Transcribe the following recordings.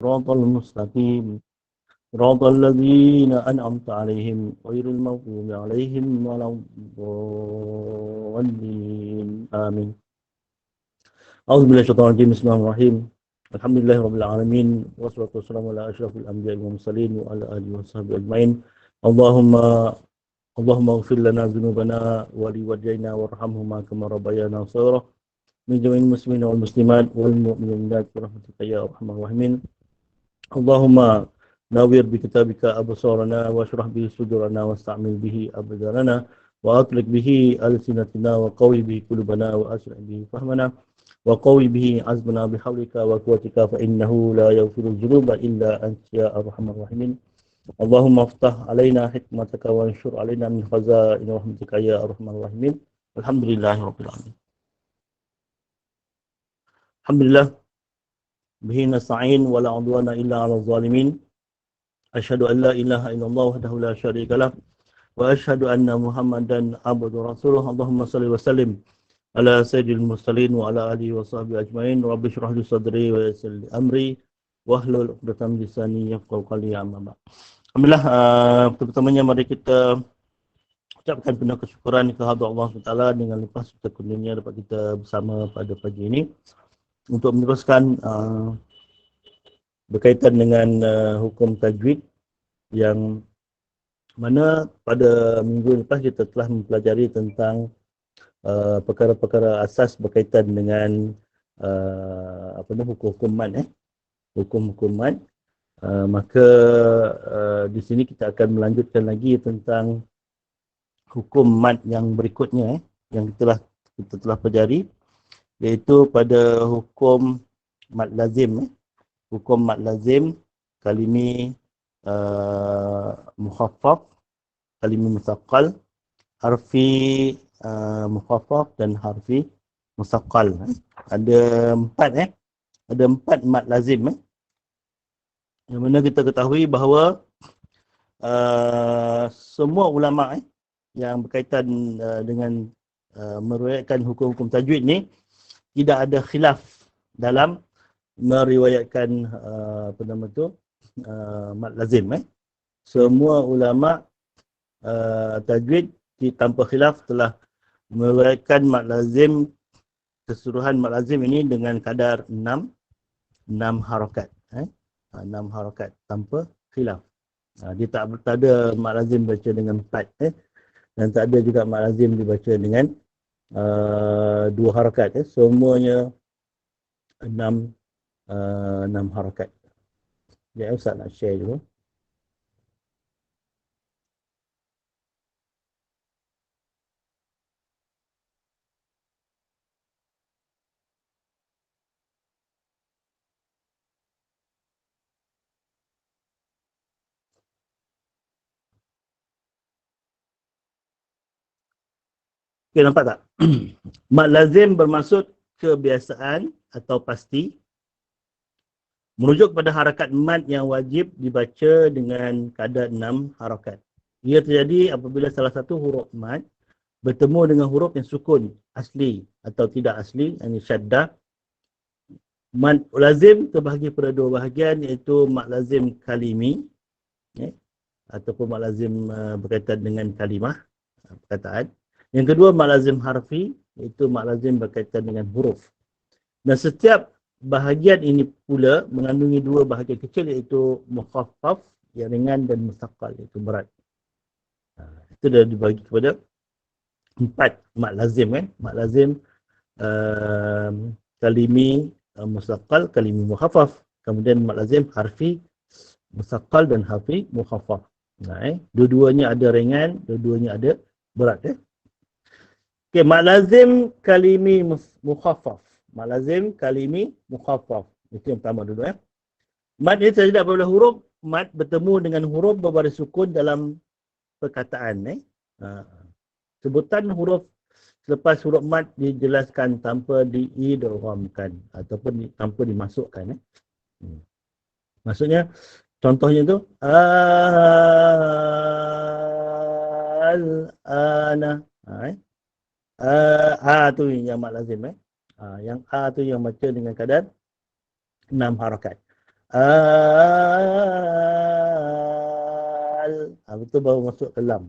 الصراط المستقيم صراط الذين أنعمت عليهم غير المغضوب عليهم ولا الضالين آمين. أعوذ بالله من الشيطان الرجيم. بسم الله الرحمن الرحيم. الحمد لله رب العالمين والصلاة والسلام على أشرف الأنبياء والمرسلين وعلى آله وصحبه أجمعين. اللهم اغفر لنا ذنوبنا ولوالدينا وارحمهما كما ربيانا صغيرا من جميع المسلمين والمسلمات والمؤمنات برحمتك يا أرحم الراحمين. اللهم نوّر بكتابك أبصارنا واشرح به صدورنا واستعمل به أبداننا وأطلق به ألسنتنا وقوي به قلوبنا وأسرع به فهمنا وقوي به عزمنا بحولك وقوتك فإنه لا يغفر الذنوب إلا أنت يا أرحم الراحمين. اللهم افتح علينا حكمتك وانشر علينا من خزائن رحمتك يا أرحم الراحمين. الحمد لله رب العالمين. الحمد لله به نستعين ولا عدوان إلا على الظالمين. أشهد أن لا إله إلا الله وحده لا شريك له وأشهد أن محمدا عبده ورسوله. اللهم صل وسلم على سيد المرسلين وعلى آله وصحبه أجمعين. رب اشرح لي صدري ويسر لي أمري wahlul 'uqdatam min lisani yafqahu qawli. Amma ba'd. Alhamdulillah, pertamanya mari kita ucapkan penuh kesyukuran kehadrat Allah SWT dengan lepas kita kurnia dapat kita bersama pada pagi ini untuk meneruskan berkaitan dengan hukum tajwid yang mana pada minggu lepas kita telah mempelajari tentang perkara-perkara asas berkaitan dengan hukum-hukum mad, hukum-hukum mad. Maka di sini kita akan melanjutkan lagi tentang hukum mad yang berikutnya yang kita telah pelajari, iaitu pada hukum mad lazim. Hukum mad lazim, kalimi mukhaffaf, kalimi musaqqal, harfi mukhaffaf dan harfi musaqqal. Ada empat mad lazim, yang mana kita ketahui bahawa semua ulama yang berkaitan dengan meriwayatkan hukum-hukum tajwid ni tidak ada khilaf dalam meriwayatkan mad lazim. Semua ulama tajwid tanpa khilaf telah meriwayatkan mad lazim, keseluruhan mad lazim ini dengan kadar 6 harakat. 6 harakat tanpa khilaf. Dia tak ada mad lazim baca dengan 4 dan tak ada juga mad lazim dibaca dengan 2 harakat. Semuanya 6 harakat. Ya, Ustaz nak share dulu. Okay, nampak tak? Mad lazim bermaksud kebiasaan atau pasti, merujuk kepada harakat mad yang wajib dibaca dengan kadar 6 harakat. Ia terjadi apabila salah satu huruf mad bertemu dengan huruf yang sukun asli atau tidak asli, yang syaddah. Mad lazim terbahagi pada 2 bahagian, iaitu mad lazim kalimi ataupun mad lazim berkaitan dengan kalimah, perkataan. Yang kedua, mad lazim harfi, iaitu mad lazim berkaitan dengan huruf. Dan setiap bahagian ini pula mengandungi 2 bahagian kecil, iaitu mukhaffaf yang ringan dan musaqqal iaitu berat. Itu dah dibagi kepada 4 mad lazim. Mad lazim kalimi musaqqal, kalimi mukhaffaf. Kemudian mad lazim harfi musaqqal dan harfi mukhaffaf. Dua-duanya ada ringan, dua-duanya ada berat. Okay, mad lazim kalimi mukhaffaf. Mad lazim kalimi mukhaffaf. Itu yang pertama dulu. Mad ini terjadi apabila huruf mad bertemu dengan huruf berbaris sukun dalam perkataan. Sebutan huruf selepas huruf mad dijelaskan tanpa diidghamkan ataupun tanpa dimasukkan. Maksudnya, contohnya tu al-ana. Tu yang mad lazim. Yang a tu yang baca dengan kadar 6 harakat. Betul, baru masuk ke lam.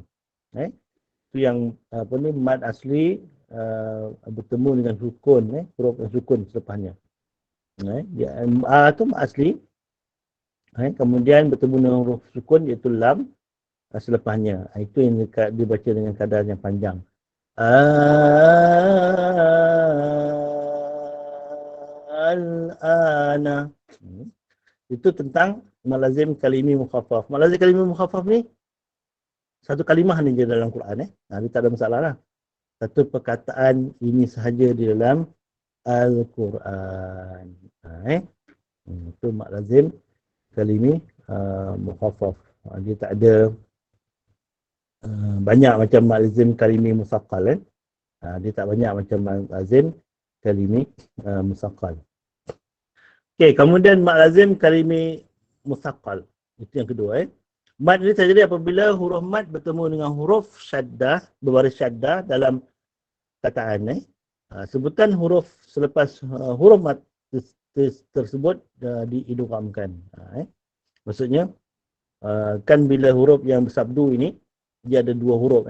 Itu yang apa ni, mad asli bertemu dengan sukun, huruf sukun selepasnya. Dia, tu mad asli, kemudian bertemu dengan huruf sukun iaitu lam selepasnya. Itu yang dibaca dengan kadar yang panjang. Al-ana. Itu tentang malazim kalimi mukhaffaf. Malazim kalimi mukhaffaf ni satu kalimah ni je dalam Quran. Dia tak ada masalah lah. Satu perkataan ini sahaja di dalam Al-Quran. Itu malazim kalimi mukhaffaf. Dia tak ada banyak macam malazim kalimi musaqqal. Dia tak banyak macam malazim kalimi musaqqal. Okey, kemudian malazim kalimi musaqqal. Itu yang kedua. Mad ini terjadi apabila huruf mad bertemu dengan huruf syaddah, berbaris syaddah dalam kataan. Sebutan huruf selepas huruf mad tersebut diidghamkan. Maksudnya, kan bila huruf yang bersabdu ini, dia ada dua huruf.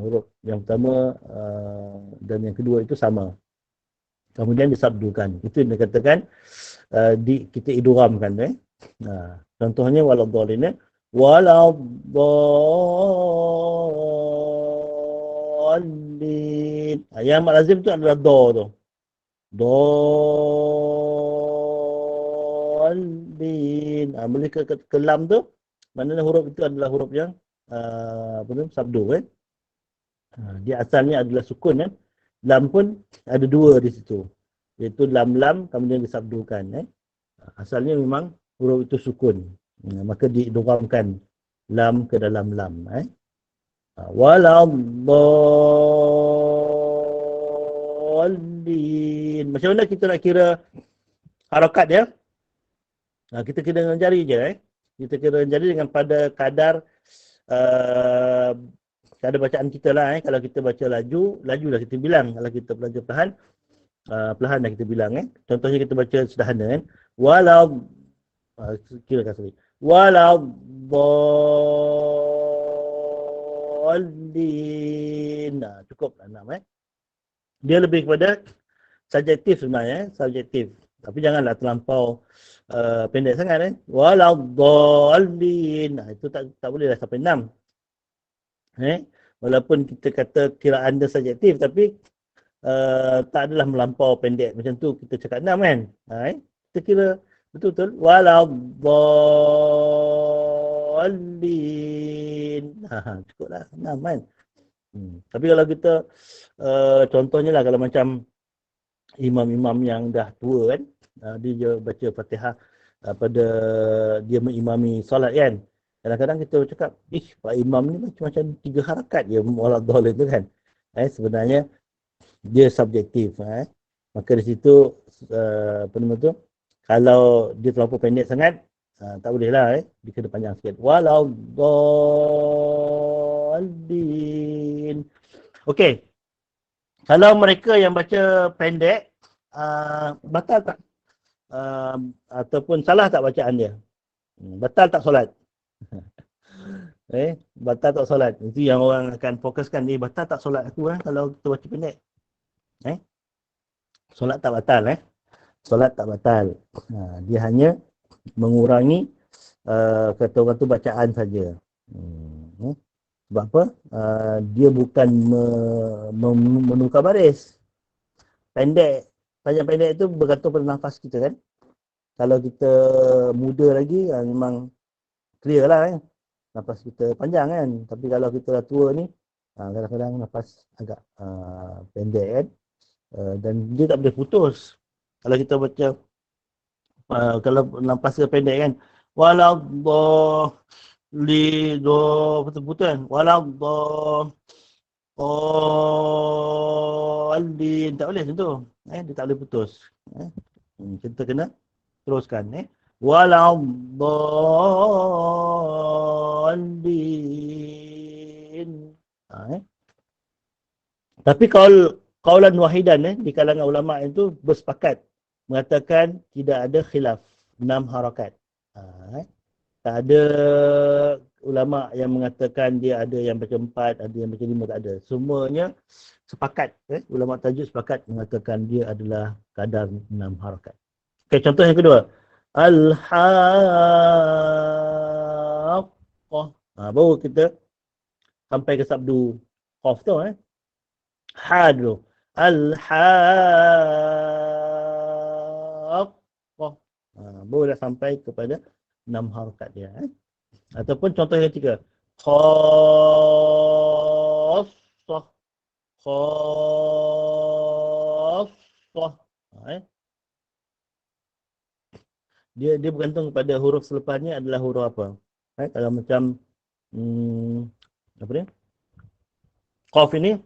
Huruf yang pertama dan yang kedua itu sama. Kemudian disabdukan. Itu yang dikatakan kita idghamkan. Contohnya waladhdallin. Waladhdallin. Yang lazim tu adalah do tu. Dallin. Boleh ke lam tu, maknanya huruf itu adalah huruf yang sabdu. Dia asalnya adalah sukun. Lam pun ada dua di situ. Iaitu lam-lam kemudian disabdukan. Asalnya memang huruf itu sukun. Maka diidghamkan lam ke dalam lam. Waladhdallin. Macam mana kita nak kira harakat dia? Kita kira dengan jari je. Kita kira dengan jari dengan pada kadar kadar bacaan kita lah. Kalau kita baca laju, laju dah kita bilang. Kalau kita belajar perlahan, perlahan dah kita bilang. Contohnya kita baca sederhana. Kirakan sekali. Waladhdallin. Cukup lah 6. Dia lebih kepada subjektif sebenarnya. Subjektif. Tapi janganlah terlampau pendek sangat. Waladhdallin. Itu tak boleh lah sampai 6. Walaupun kita kata kiraan dia subjektif, tapi tak adalah melampau pendek. Macam tu kita cakap 6 kan. Kita kira betul-betul. Waladhdallin. Cukuplah 6 kan. Tapi kalau kita contohnya lah, kalau macam imam-imam yang dah tua kan, dia baca Fatihah pada dia mengimami solat kan. Kadang-kadang kita cakap, Pak Imam ni macam 3 harakat je waladhdallin tu kan. Sebenarnya dia subjektif. Maka di situ apa nama tu, kalau dia terlalu pendek sangat, tak boleh lah. Dia kena panjang sikit. Waladhdallin. Okey. Kalau mereka yang baca pendek, batal tak? Ataupun salah tak bacaan dia? Batal tak solat? Batal tak solat? Itu yang orang akan fokuskan. Batal tak solat aku kalau kita baca pendek? Solat tak batal. Solat tak batal. Dia hanya mengurangi kata orang tu bacaan saja. Sebab apa? Dia bukan menukar baris. Pendek, panjang pendek itu bergantung pada nafas kita kan. Kalau kita muda lagi, memang clear lah kan. Nafas kita panjang kan. Tapi kalau kita dah tua ni, kadang-kadang nafas agak pendek kan. Dan dia tak boleh putus. Kalau kita baca, kalau nafas kita pendek kan, waladhdallin, putus-putus kan, waladhdallin, tak boleh macam tu. Dia tak boleh putus. Kita kena teruskan. Waladhdallin. Tapi kaulan wahidan di kalangan ulama itu bersepakat mengatakan tidak ada khilaf. 6 harakat. Tak ada ulama yang mengatakan dia ada yang baca 4, ada yang baca 5, tak ada. Semuanya sepakat, ulama tajuk sepakat mengatakan dia adalah kadar 6 harakat. Okay, contoh yang kedua. Al-Haqqah. Baru kita sampai ke sabdu Qaf tu. Ha dulu. Al-Haqqah. Baru dah sampai kepada 6 harakat dia. Ataupun contoh yang ketiga. Khassah. Khassah. Dia bergantung pada huruf selepasnya adalah huruf apa. Kalau macam apa dia? Qaf ini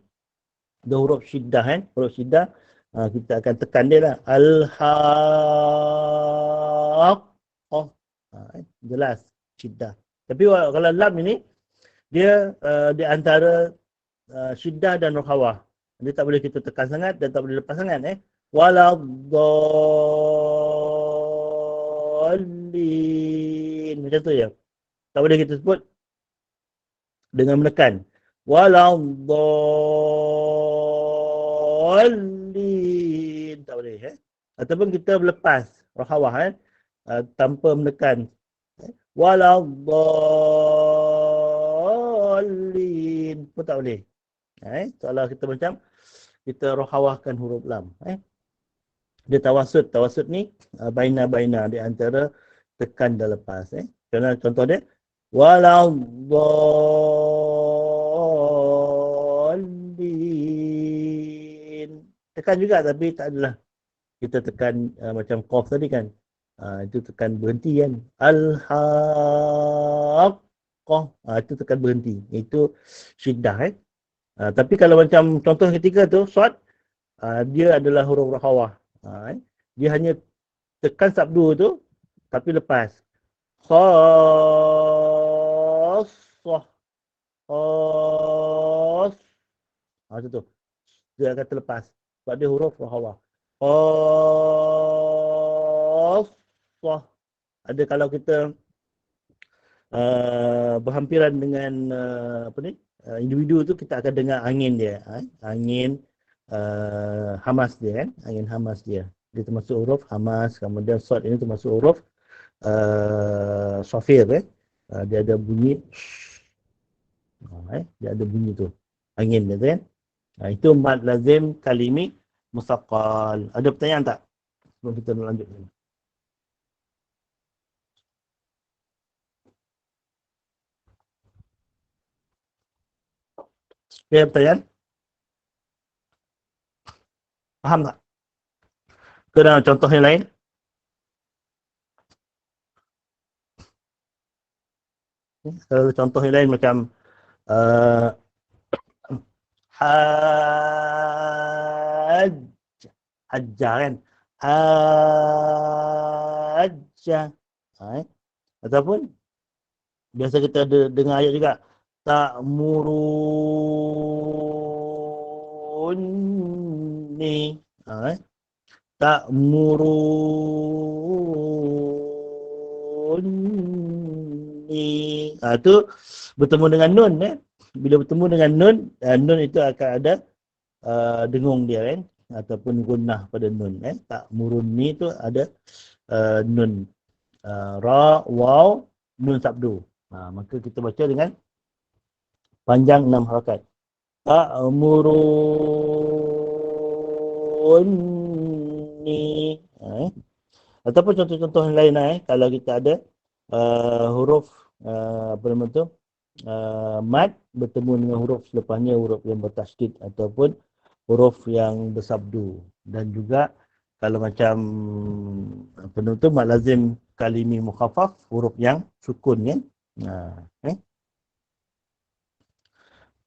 ada huruf syiddah huruf syiddah, kita akan tekan dia lah. Al-Haqqah. Jelas syiddah. Tapi kalau lam ini dia di antara syiddah dan rokhawah. Dia tak boleh kita tekan sangat dan tak boleh lepas sangat. Waladdallin. Macam tu je. Tak boleh kita sebut dengan menekan. Waladdallin. Tak boleh. Ataupun kita berlepas rokhawah tanpa menekan. Waladdallin pun tak boleh. Kalau kita macam kita rohawahkan huruf lam. Dia tawasud. Tawasud ni baina-baina di antara tekan dan lepas. Contoh dia waladdallin. Tekan juga tapi tak adalah kita tekan macam qaf tadi kan. Itu tekan berhenti kan. Al-Haqqah. Itu tekan berhenti. Itu syiddah. Tapi kalau macam contoh ketiga tu, shad, dia adalah huruf rokhawah. Dia hanya tekan sabdu tu, tapi lepas. Khassah. Khass. Macam tu. Dia akan terlepas. Sebab dia huruf rokhawah. Khassah. Ada kalau kita berhampiran dengan individu tu, kita akan dengar angin dia. Angin hamas dia angin hamas dia. Dia termasuk huruf hamas. Kemudian shad ini termasuk huruf safir. Dia ada bunyi dia ada bunyi tu. Angin dia tu kan. Itu mad lazim kalimi musaqqal. Ada pertanyaan tak? Sebelum kita lanjut. Ada pertanyaan? Faham tak? Kena contoh yang lain? Kalau contoh yang lain macam hajjah kan. Hajjah. Ataupun biasa kita ada dengar ayat juga. Ta'muruni. Ta'muruni. Tu bertemu dengan nun. Bila bertemu dengan nun, nun itu akan ada dengung dia kan. Ataupun gunnah pada nun. Ta'muruni tu ada nun. Ra, waw, nun sabdu. Maka kita baca dengan panjang 6 harakat. Ta'muruni. Ataupun contoh-contoh yang lain kalau kita ada huruf apa nama tu, mad bertemu dengan huruf selepasnya, huruf yang bertasydid ataupun huruf yang bersabdu. Dan juga kalau macam apa nama tu, mad lazim kalimi mukhaffaf, huruf yang sukun kan.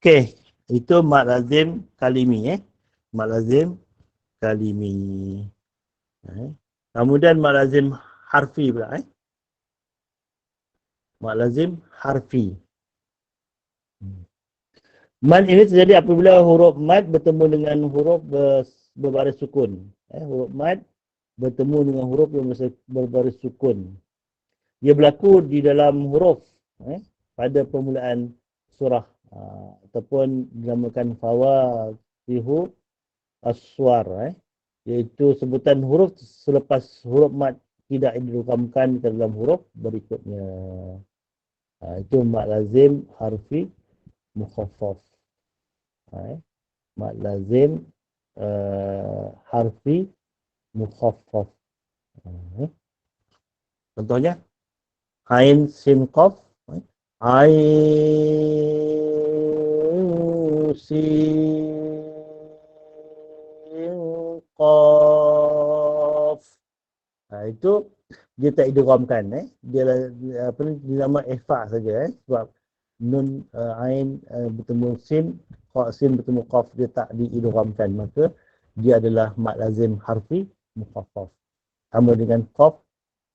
Okey, itu mad lazim kalimi. Mad lazim kalimi. Kemudian mad lazim harfi pula. Mad lazim harfi. Mad ini terjadi apabila huruf mad bertemu dengan huruf berbaris sukun. Huruf mad bertemu dengan huruf yang berbaris sukun. Dia berlaku di dalam huruf pada permulaan surah ataupun dinamakan fawatihu as-suwar, iaitu sebutan huruf selepas huruf mad tidak dirokamkan ke dalam huruf berikutnya. Itu mad lazim harfi mukhaffaf. Mad lazim harfi mukhaffaf. Contohnya ain sin qaf, ain sin qaf. Itu dia tak idghamkan, dia apa ni, dinama ikhfa saja, sebab nun ain bertemu sin, sin bertemu qaf, dia tak diidghamkan, maka dia adalah mad lazim harfi mukhaffaf. Sama dengan qaf,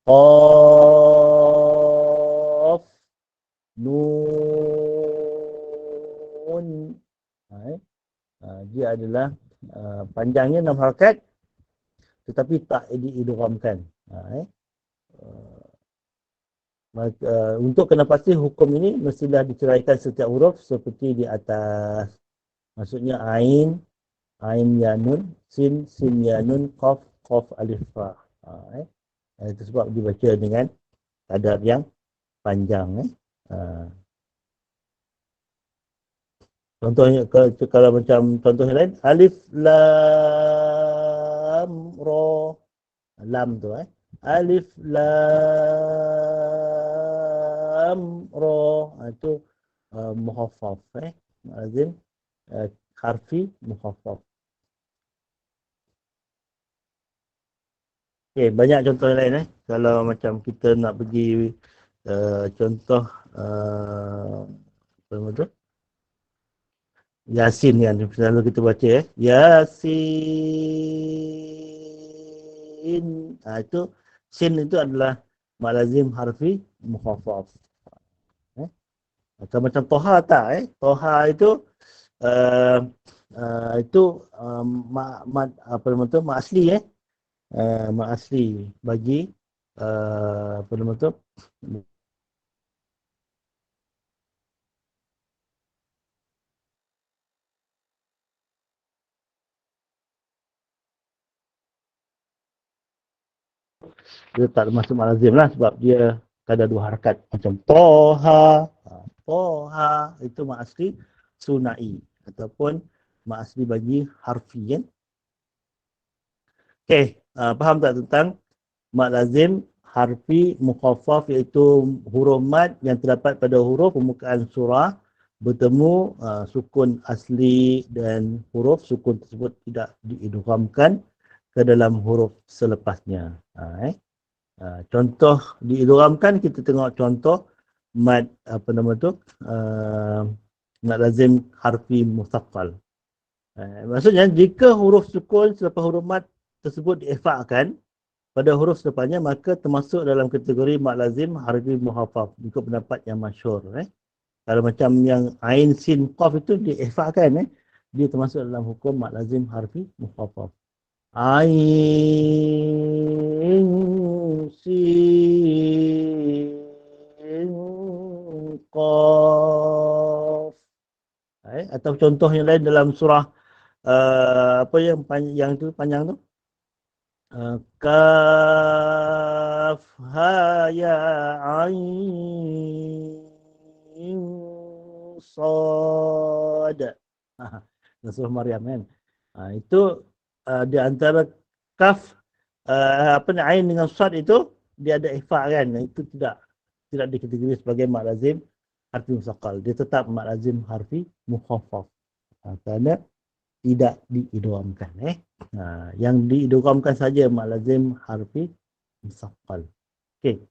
qaf, nun, dia adalah panjangnya 6 harakat tetapi tak diidghamkan. Untuk kena pasti hukum ini mestilah diceraikan setiap huruf seperti di atas. Maksudnya ain, ain ya nun, sin, sin ya nun, qaf, qaf alif fa. Itu sebab dibaca dengan kadar yang panjang. Contohnya kalau macam contoh yang lain, alif lam ra, lam tu alif lam ra, itu mukhaffaf, lazim harfi mukhaffaf. Okey, banyak contoh yang lain kalau macam kita nak pergi contoh apa nama tu? Yasin kan selalu kita baca Yasin. Itu sin itu adalah mad lazim harfi mukhaffaf. Atau macam Toha tak Toha itu mad apa nama tu, mad asli mad asli bagi apa nama tu, dia tak masuk mad lazim lah sebab dia ada 2 harakat. Macam Toha, Toha itu mad asli sunai ataupun mad asli bagi harfi kan. Okey, faham tak tentang mad lazim harfi mukhaffaf, iaitu huruf mad yang terdapat pada huruf permukaan surah bertemu sukun asli dan huruf sukun tersebut tidak diidghamkan ke dalam huruf selepasnya. Contoh diidghamkan, kita tengok contoh mad apa nama tu, mad lazim harfi musaqqal. Maksudnya jika huruf sukun selepas huruf mad tersebut diikhfakan pada huruf selepasnya, maka termasuk dalam kategori mad lazim harfi mukhaffaf ikut pendapat yang masyhur. Kalau macam yang ain sin qaf itu diikhfakan, dia termasuk dalam hukum mad lazim harfi mukhaffaf. Ain sin qaf. Atau contoh yang lain dalam surah apa yang tu panjang tu, kaf ha ya ain sad. Surah Maryam kan. Itu di antara kaf apa ni, ain dengan sad itu dia ada ikhfa kan. Itu tidak dikategori sebagai mad lazim harfi musaqqal. Dia tetap mad lazim harfi mukhaffaf. Kerana tidak diidghamkan. Yang diidghamkan saja mad lazim harfi musaqqal. Okey.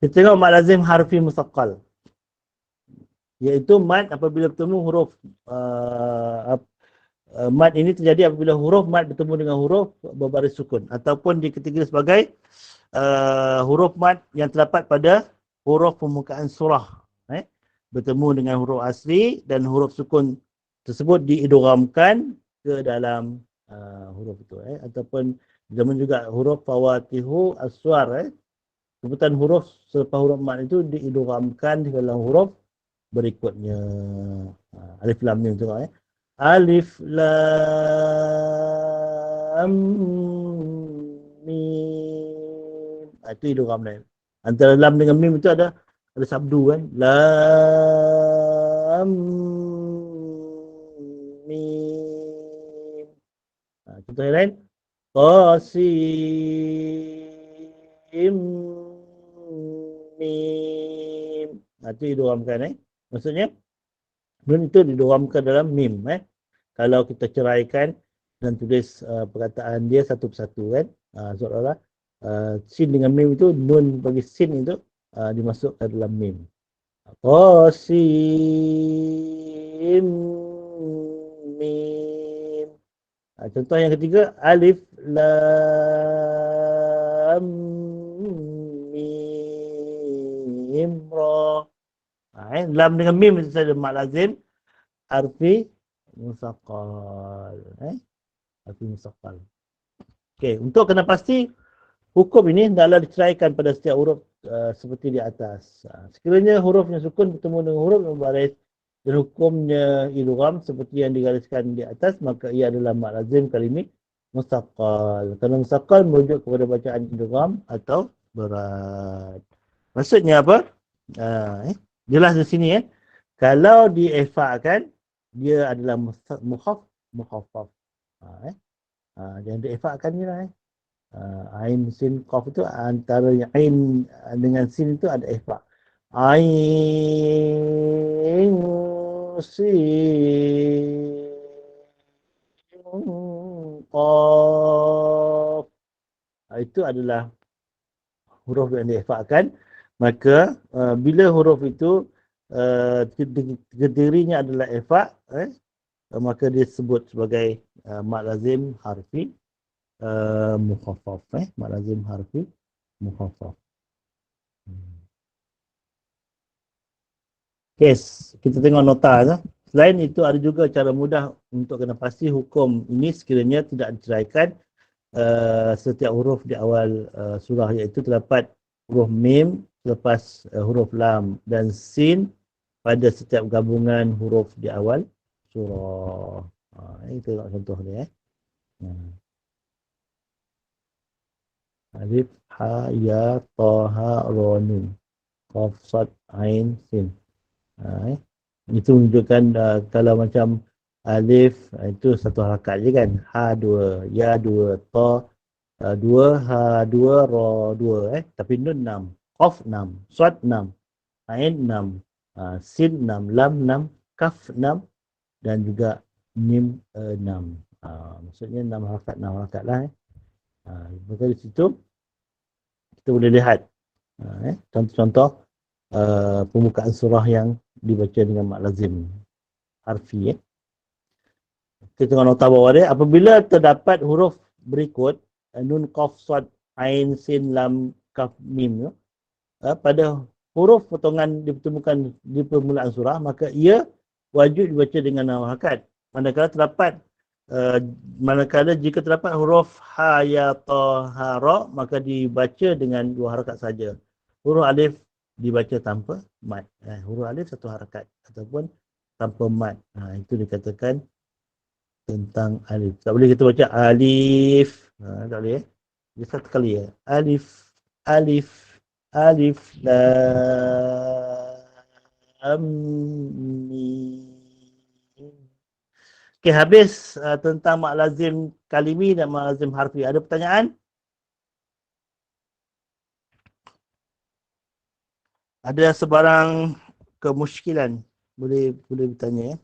Kita tengok mad lazim harfi musaqqal, iaitu mad apabila bertemu huruf mad ini terjadi apabila huruf mad bertemu dengan huruf berbaris sukun ataupun dikategori sebagai huruf mad yang terdapat pada huruf permukaan surah bertemu dengan huruf asli dan huruf sukun tersebut diidghamkan ke dalam huruf itu ataupun Zaman juga huruf fawatihu aswar. Sebutan huruf selepas huruf mat itu diidghamkan di dalam huruf berikutnya. Alif lam mim tu Alif lam mim. Itu idgham lain. Antara lam dengan mim itu ada sabdu kan. Lam mim. Contoh yang lain. Qasim mim. Itu idghamkan Maksudnya nun itu didoramkan dalam mim Kalau kita ceraikan dan tulis perkataan dia satu persatu kan. Seolah-olah sin dengan mim itu nun bagi sin itu dimasukkan dalam mim. Qasim mim. Contoh yang ketiga alif lam mim ra. Lam dengan mim itu saja mak lazim harfi musaqqal. Harfi musaqqal. Okey, untuk kena pasti hukum ini hendaklah diceraikan pada setiap huruf seperti di atas. Sekiranya huruf yang sukun bertemu dengan huruf yang baris dan hukumnya idgham seperti yang digariskan di atas, maka ia adalah mak lazim kalimi musaqqal. Kerana musaqqal merujuk kepada bacaan idgham atau berat. Maksudnya apa? Jelas di sini Kalau diefakkan dia adalah mukhaffaf. Jangan diefakkan je lah. Ain sin qaf itu antara yang ain dengan sin itu ada efak. Ain sin qaf. Itu adalah huruf yang diefakkan. Maka bila huruf itu terdirinya adalah efak, maka disebut sebagai mak lazim harfi mukhaffaf. Mak lazim harfi mukhaffaf. Kes, kita tengok nota. Selain itu ada juga cara mudah untuk kena pasti hukum ini sekiranya tidak diceraikan setiap huruf di awal surah, iaitu terdapat huruf mim selepas huruf lam dan sin pada setiap gabungan huruf di awal surah. Ini tengok contoh dia. Alif, ha, ya, ta, ha, ra, nun. Qaf, sad, ain, sin. Itu menunjukkan kalau macam alif itu satu harakat je kan. Ha dua, ya dua, ta dua, ha dua, ra dua. Tapi nun 6, qaf 6, sad 6, ain 6, sin 6, lam 6, kaf 6 dan juga mim 6. Maksudnya 6 harakat lah. Maka di situ kita boleh lihat contoh-contoh pembukaan surah yang dibaca dengan mak lazim harfi. Kita tengok nota bawah dia. Apabila terdapat huruf berikut nun, qaf, sad, ain, sin, lam, kaf, mim pada huruf potongan ditemukan di permulaan surah, maka ia wajib dibaca dengan harakat. Manakala jika terdapat huruf ha, ya, ta, ha, ra, maka dibaca dengan 2 harakat saja. Huruf alif dibaca tanpa mat. Huruf alif satu harakat ataupun tanpa mat. Itu dikatakan tentang alif. Tak boleh kita baca alif. Tak boleh. Dia satu kali Alif, alif, alif, lam, mim. Okey, habis tentang mak lazim kalimi dan mak lazim harfi. Ada pertanyaan? Ada sebarang kemusykilan? Boleh bertanya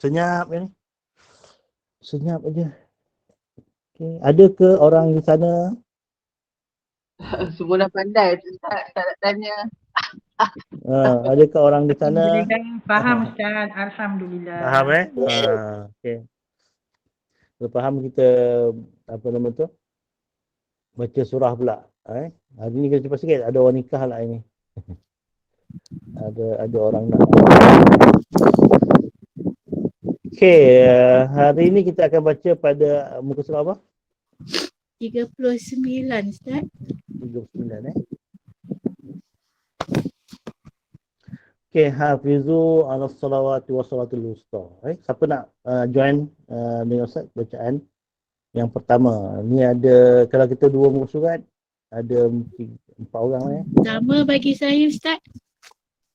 Senyap ni. Senyap aja. Okay. Ada ke orang di sana? Semua dah pandai. Tak nak tanya. Adakah orang di sana? Alhamdulillah, faham Ustaz. Alhamdulillah. Faham okey. Kalau faham kita apa nama tu? Baca surah pula. Hari ni kita cepat sikit. Ada orang nikah lah ini. ada orang nak. Okey, hari ini kita akan baca pada muka surat apa? 39 Ustaz. 39 Okey, hafizu ala salawati wa salatul wusta. Siapa nak join dengan Ustaz bacaan yang pertama? Ni ada, kalau kita dua muka surat, ada 4 orang Sama bagi saya Ustaz.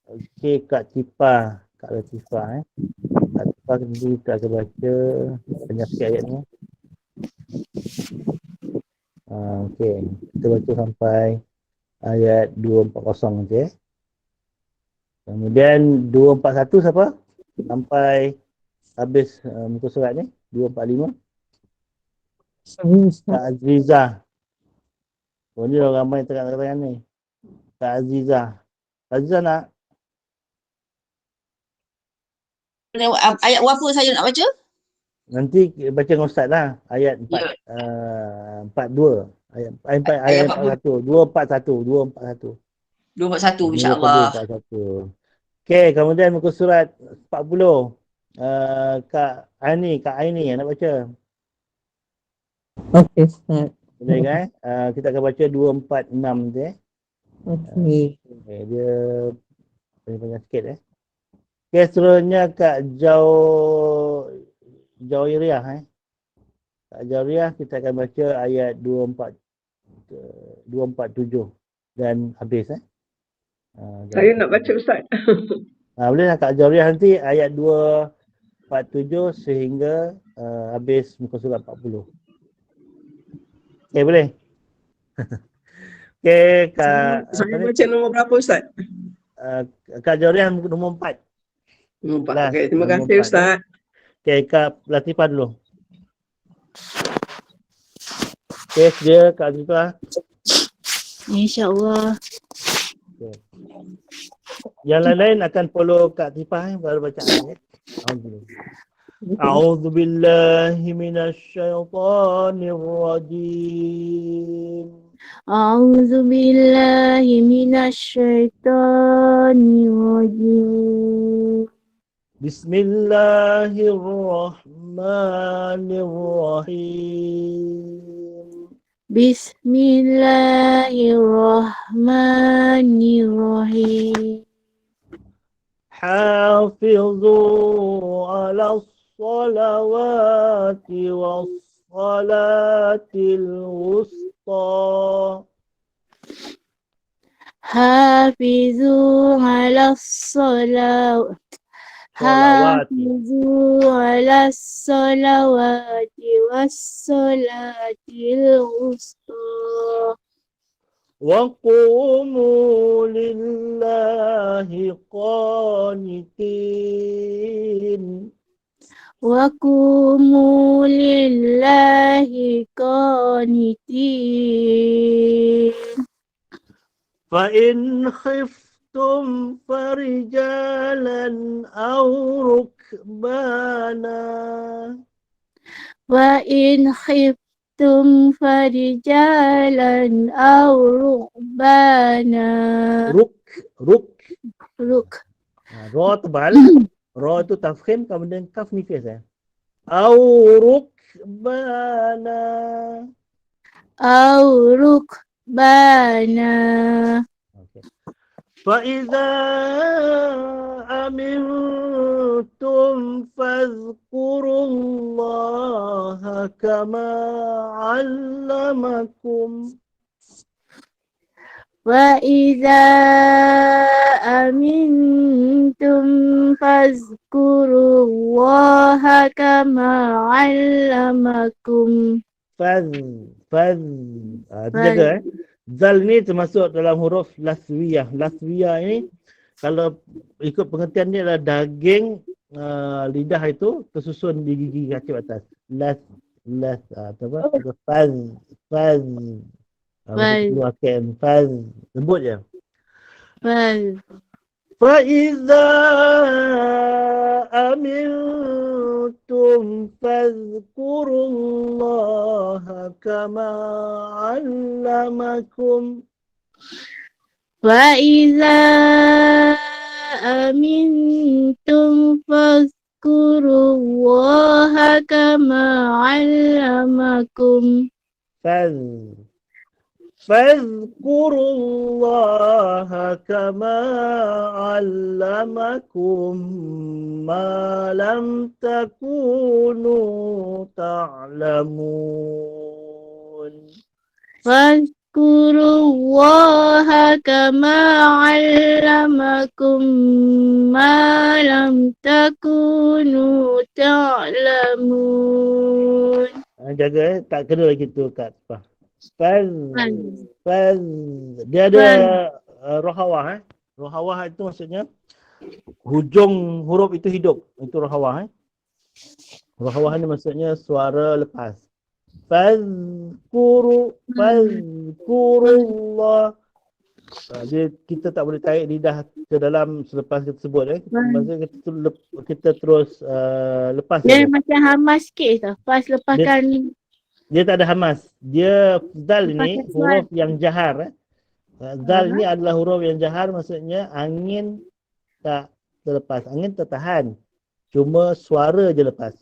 Okey, Kak Tipah, Kak Latifah Kak Tipah kita akan baca banyak sikit ayat ni. Okey, kita baca sampai ayat 240 nanti Kemudian 241 siapa? Sampai habis muka surat ni 245. Kak Azizah. Oh ni orang ramai tengah-tengah ni. Kak Azizah. Kak Azizah nak? Ayat berapa saya nak baca? Nanti baca dengan Ustaz lah. Ayat 4, Ya. 42. Ayat 41. 241. 241 insya-Allah. 241. Okey, kemudian muka surat 40. Kak Aini yang nak baca. Okey, Ustaz. Boleh kan? Kita akan baca 246 tu Okey. Okay, dia panjang sikit Okey, seterusnya Kak Jawairiah Kak Jawairiah kita akan baca ayat 247 dan habis Saya nak baca Ustaz. Boleh lah Kak Jawairiah nanti ayat 247 sehingga habis muka surat 40. Okey, boleh? Okey, Kak Saya baca nombor berapa Ustaz? Kak Jawairiah nombor 4. Nombor 4. Last, Okey, terima nombor kasih 4. Ustaz. Okey, Kak Latifah dulu. Okey, dia Kak Latifah. InsyaAllah. Yang lain-lain akan follow Kak Latifah baru bacaan A'udzu billahi minasyaitonir rajim. A'udzu billahi minasyaitonir rajim. Bismillahirrahmanirrahim. Bismillahirrahmanirrahim. Hafizu ala salawati wassalatil wusta. Hafizu ala salawat. Hafizu ala salawati wassalatil wusta. وقوموا لله قانتين وقوموا لله قانتين فإن خفتم فرجالا أو ركبانا وإن خفتم فرجالا أو ركبانا رك را tebal ra tu tafkhim kemudian kaf nifis au rukbana أو ركبانا فإذا أمنتم فاذكروا الله كما علمكم وإذا أمنتم فاذكروا الله كما علمكم jaga zal ni termasuk dalam huruf laswiyah. Laswiyah ini kalau ikut pengertian dia adalah daging lidah itu tersusun di gigi kaki atas. Faz keluarkan faz lembut je. فإذا أمنتم فاذكروا الله كما علمكم وإذا أمنتم Fazkurullaha kama 'allamakum. فاذكروا الله كما علمكم ما لم تكونوا تعلمون. Fazkurullaha kama 'allamakum ma lam takunu ta'lamun. Jaga tak kena lagi tu kat apa. Faz. Dia ada rohawah Rohawah itu maksudnya hujung huruf itu hidup. Itu rohawah Rohawah ni maksudnya suara lepas. Fazkurullah. Kita tak boleh tarik lidah ke dalam selepas kita sebut maksudnya kita terus lepas Dia saja. macam hamas sikit tau. Pas lepaskan Dia tak ada hamas. Dia zal ni huruf yang jahar. Zal ni adalah huruf yang jahar, maksudnya angin tak terlepas, angin tertahan. Cuma suara je lepas.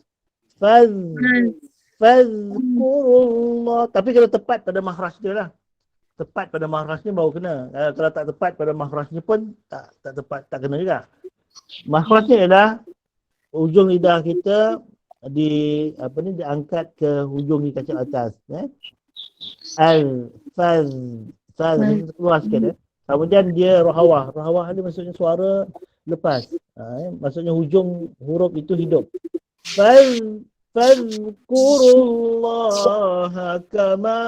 Fazkurullah. Tapi kalau tepat pada makhraj dia lah. Tepat pada makhrajnya baru kena. Kalau tak tepat pada makhrajnya pun tak tepat, tak kena juga. Makhrajnya ialah ujung lidah kita diangkat ke hujung di kacang atas. Faz keluar sikit. Kemudian dia rohawah. Rohawah ni maksudnya suara lepas. Maksudnya hujung huruf itu hidup. Fazkurullaha kama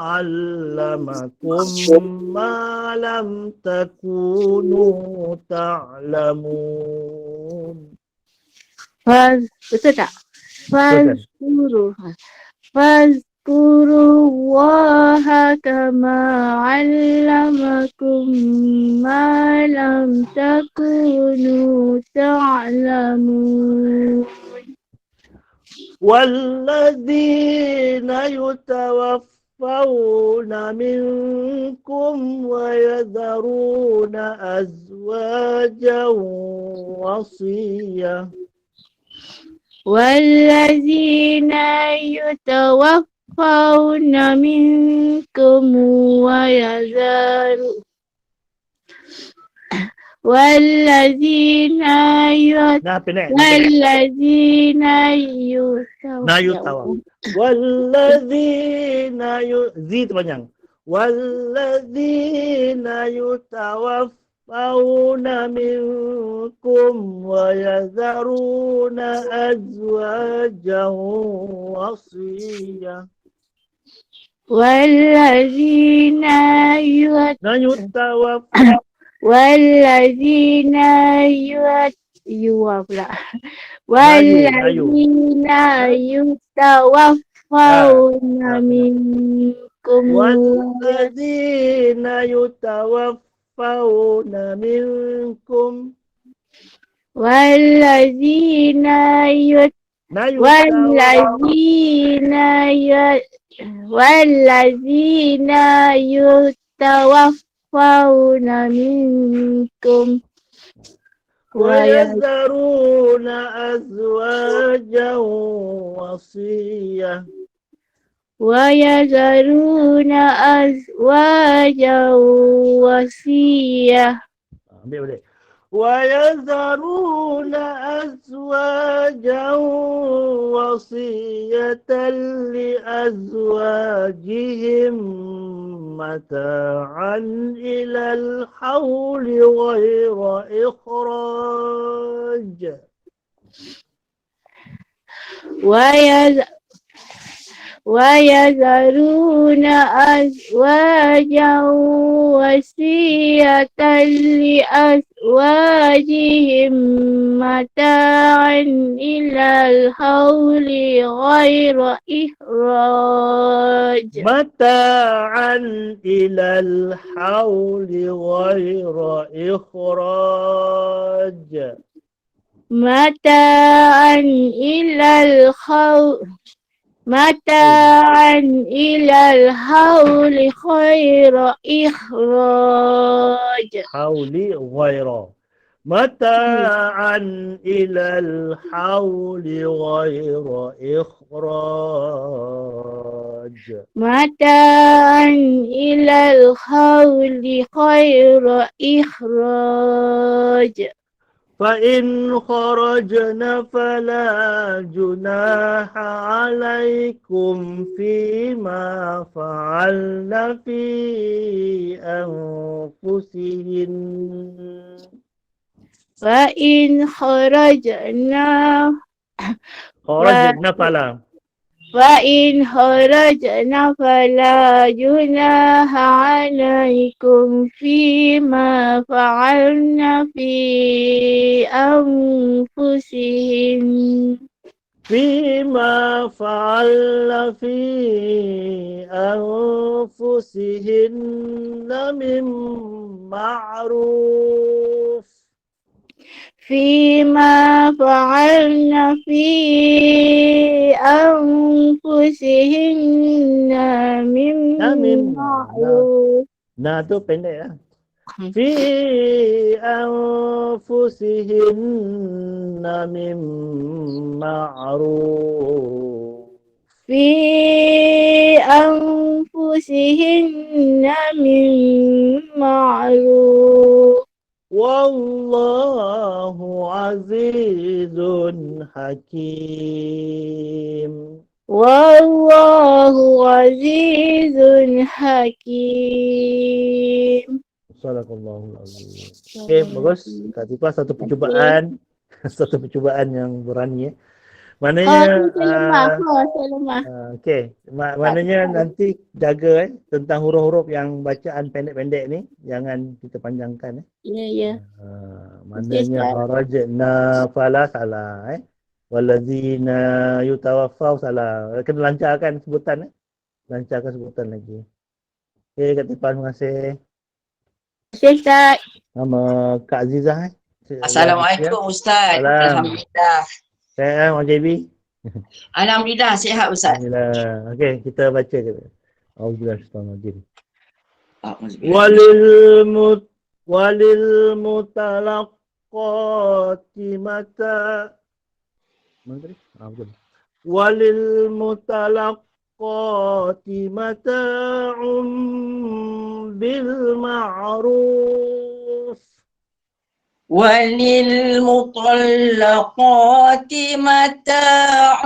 'allamakum ma lam takunu ta'lamun. betul tak? Fazkurullaha kama 'allamakum ma lam takunu ta'lamun. والذين يتوفون منكم ويذرون أزواجا وصية والذين يتوفون منكم ويذرون والذين zi terpanjang. والذين يتوفون منكم ويذرون أزواجا وصية والذين والذين يتوفون منكم والذين يتوفون منكم والذين يتوفون منكم ويذرون أزواجا وصية ويذرون أزواجا وصية ويذرون أزواجا وصية لأزواجهم متاعا إلى الحول غير إخراج ويذرون أزواجا وصية لأزواجهم متاعا إلى الحول غير إخراج متاعا إلى الحول غير إخراج متاعا إلى الحول خير إخراج حولي غير Mata'an ilal hawli ghayra ikhraj. Mata'an ilal khawli khayra ikhraj. فإن خرجنا فلا جناح عليكم فيما فعلن في أنفسهن فإن خرجنا فإن خرجنا فلا جناح عليكم فيما فعلنا في أنفسهن فيما فعلن في أنفسهن من معروف فيما فعلنا في أنفسهن من معروف. Nah tu pendek lah. Fi anfusihinna min ma'ruf. في أنفسهن من معروف. Wallahu azizun hakim. Wallahu azizun hakim. Sadaqallahul azim. Okey, bagus. Kak Tifa satu percubaan. Satu percubaan yang berani. Maknanya Saya lemah. okey, maknanya nanti jaga tentang huruf-huruf yang bacaan pendek-pendek ni jangan kita panjangkan Ya. Maknanya harajna fala salah walazina yutawaffaw salah. Kena lancarkan sebutan lancarkan sebutan lagi. Okey, Kak Tifa, terima kasih. Ustaz. Nama Kak Azizah Assalamualaikum Ustaz. Salam. Alhamdulillah. Saya Mak JB. Alhamdulillah sihat Ustaz. Alhamdulillah. Okey, kita baca kita. Auzubillahi walil mutalaqqati mata. Mana tadi? Betul. Walil mutalaqqati mata'un bil ma'ruf. وللمطلقات متاع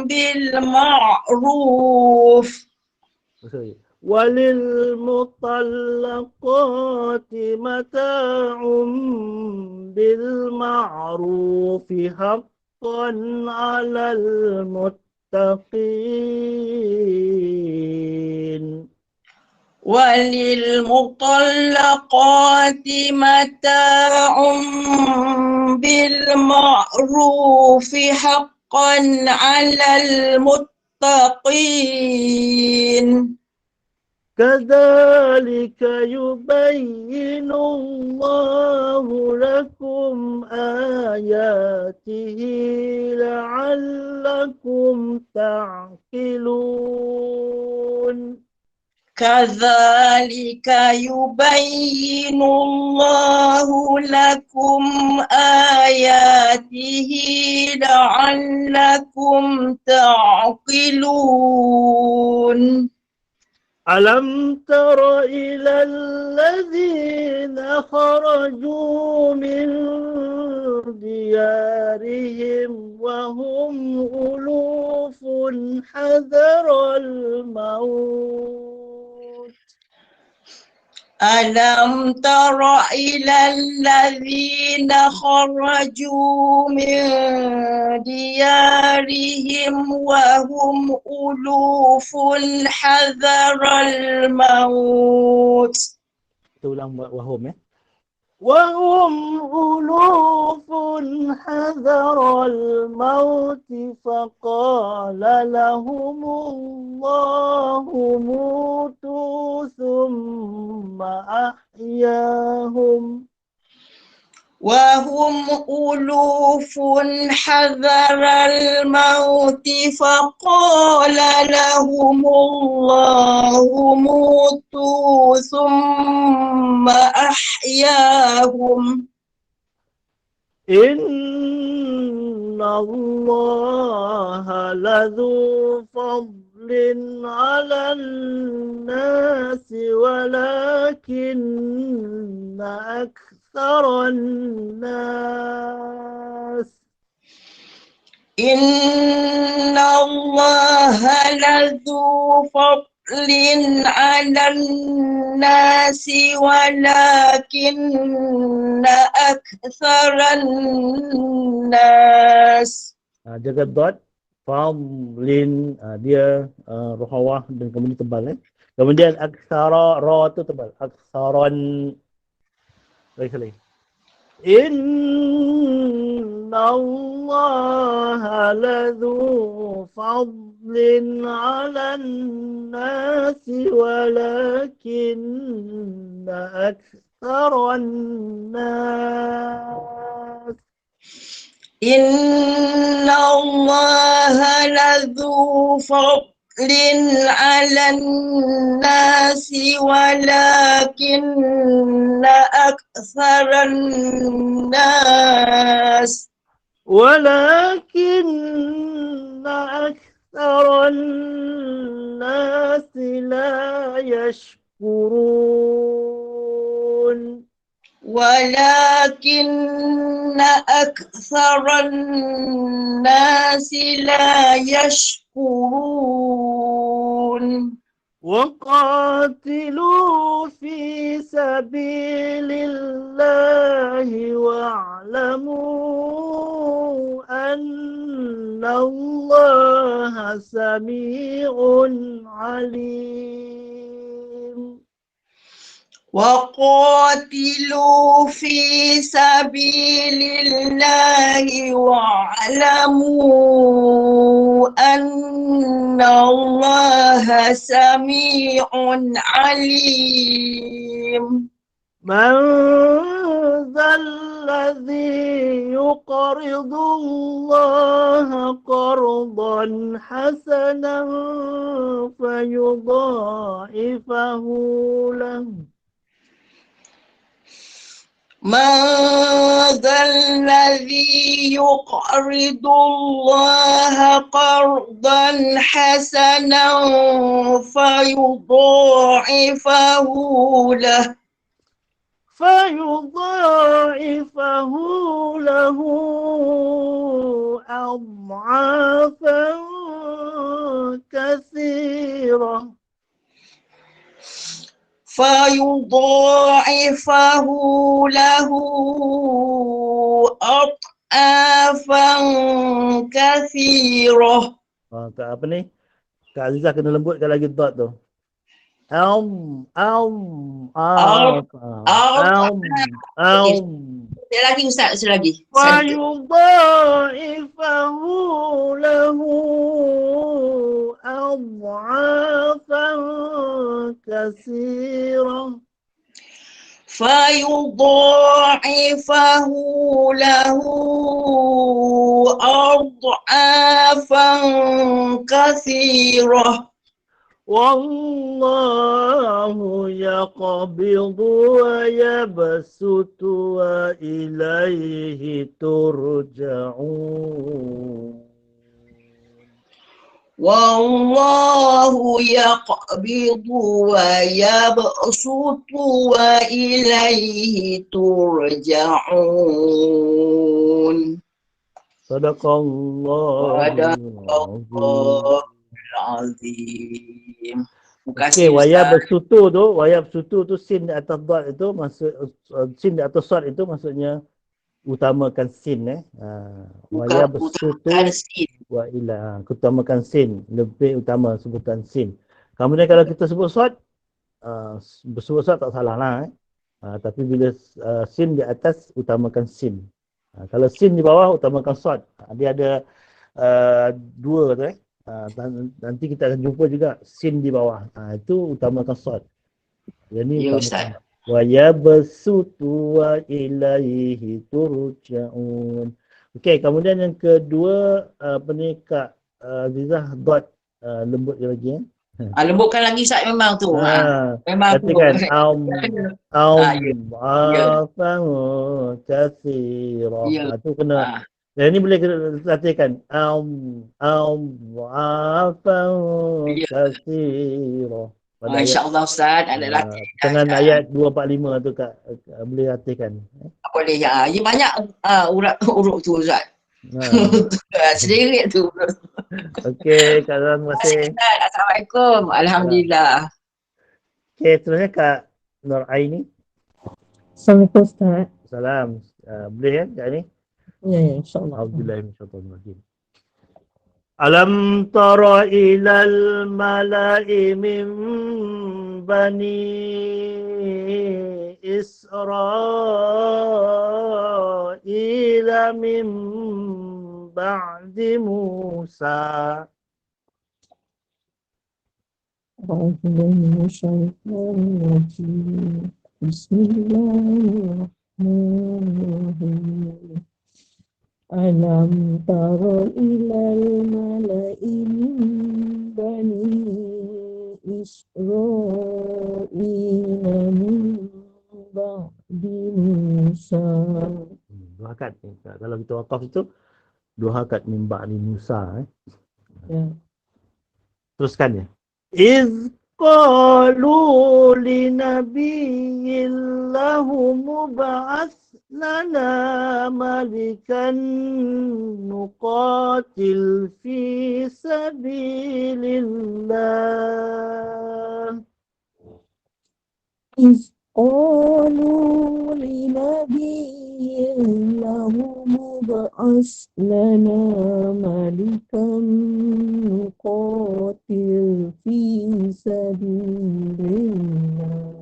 بالمعروف وللمطلقات متاع بالمعروف حقا على المتقين وللمطلقات متاع بالمعروف حقا على المتقين كذلك يبين الله لكم آياته لعلكم تعقلون كذلك يبين الله لكم آياته لعلكم تعقلون ألم تر إلى الذين خرجوا من ديارهم وهم ألوف حذر الموت ألم تر إلى الذين خرجوا من ديارهم وهم ألوف حذر الموت وهم ألوف حذر الموت فقال لهم الله موتوا ثم أحياهم وهم ألوف حذر الموت فقال لهم الله موتوا ثم أحياهم لذو فضل على الناس ولكن أكثر الناس إن الله لذو فضل على الناس ولكن أكثر الناس. Jaga dot. Fadlin. Dia rohawah dan kemudian tebal. Kemudian aksara, ra tu tebal. Aksaron. Lagi. Inna Allah ladhu fadlin ala nasi walakinna aktharan nas. Inna Allah ladhu fadlin ala nasi walakinna aktharan nas. ولكن أكثر الناس لا يشكرون ولكن أكثر الناس لا يشكرون. وقاتلوا في سبيل الله واعلموا أن الله سميع عليم. وقاتلوا في سبيل الله واعلموا أن الله سميع عليم. من ذا الذي يقرض الله قرضا حسنا فيضاعفه له من ذا الذي يقرض الله قرضا حسنا فيضاعفه له أضعافا كثيرة فيضاعفه له أضعافا كثيرة. Kak apa ni? Kak Azizah kena lembutkan lagi dot tu. Sekali lagi Ustaz, sekali lagi. ويضاعفه له أضعافا كثيرة فيضاعفه له أضعافا كثيرة. والله يقبض ويبسط وإليه ترجعون. والله يقبض ويبسط وإليه ترجعون. صدق الله Azim. Okey, wayab bersutu tu sin di atas dot itu maksud sin di atas sod itu maksudnya utamakan sin wayab bersutu wa ila utamakan sin, lebih utama sebutan sin. Kemudian kalau kita sebut sod bersebut sod tak salah lah tapi bila sin di atas utamakan sin. Kalau sin di bawah utamakan sod. Dia ada dua tu nanti kita akan jumpa juga sin di bawah. Itu utamakan sod. Jadi Ustaz. Wa yabsutu wa ilaihi turja'un. Okey, kemudian yang kedua apa ni Kak Azizah dot lembut lagi Lembutkan lagi Ustaz memang tu. Memang katakan Ya. kathira. Itu kena Dan ini boleh kita latihkan. Afan Ya. katsira. Pada ayat InsyaAllah Ustaz ada latih. dengan ayat 245 tu Kak boleh latihkan. Boleh ya. Ini banyak urat huruf tu Ustaz. Ha. Sedikit tu. Okey, Kak Ram, terima Terima kasih kasih. Ustaz. Assalamualaikum. Alhamdulillah. Okey, seterusnya Kak Nur Aini. Assalamualaikum Ustaz. Salam. Boleh ya Kak ni? Ya, ya, insyaAllah. A'udzubillahi minasyaitonir Alam tara ilal mala'i min bani Israila min ba'di Musa. أعوذ بالله من الشيطان الرجيم. بسم الله الرحمن الرحيم. ألم تر إلى الملأ من بني إسرائيل من بعد موسى. Dua hakat ni. Kalau kita wakaf itu dua hakat min ba'di Musa. Ya. Teruskan ya. إذ قالوا لنبي له مبعث لنا ملكا نقاتل في سبيل الله إذ قالوا لنبي له مبعث لنا ملكا نقاتل في سبيل الله.